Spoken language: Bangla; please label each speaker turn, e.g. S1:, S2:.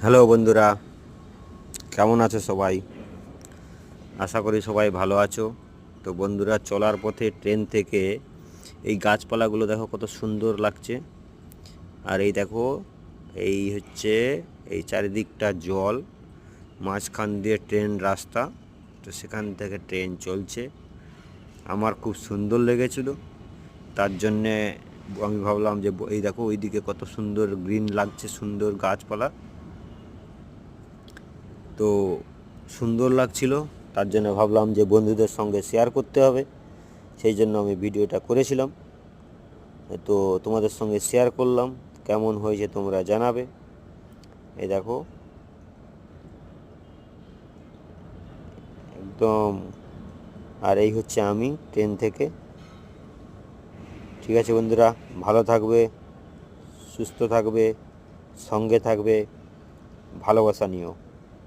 S1: হ্যালো বন্ধুরা, কেমন আছো সবাই? আশা করি সবাই ভালো আছো। তো বন্ধুরা, চলার পথে ট্রেন থেকে এই গাছপালাগুলো দেখো কত সুন্দর লাগছে। আর এই দেখো, এই হচ্ছে এই চারিদিকটা জল, মাঝখান দিয়ে ট্রেন রাস্তা। তো সেখান থেকে ট্রেন চলছে, আমার খুব সুন্দর লেগেছিল। তার জন্যে আমি ভাবলাম যে এই দেখো ওইদিকে কত সুন্দর গ্রিন লাগছে, সুন্দর গাছপালা। তো সুন্দর লাগছিল, তার জন্য ভাবলাম যে বন্ধুদের সঙ্গে শেয়ার করতে হবে। সেই জন্য আমি ভিডিওটা করেছিলাম। তো তোমাদের সঙ্গে শেয়ার করলাম, কেমন হয়েছে তোমরা জানাবে। এই দেখো একদম। আর এই হচ্ছে আমি ট্রেন থেকে। ঠিক আছে বন্ধুরা, ভালো থাকবে, সুস্থ থাকবে, সঙ্গে থাকবে, ভালোবাসা নিও।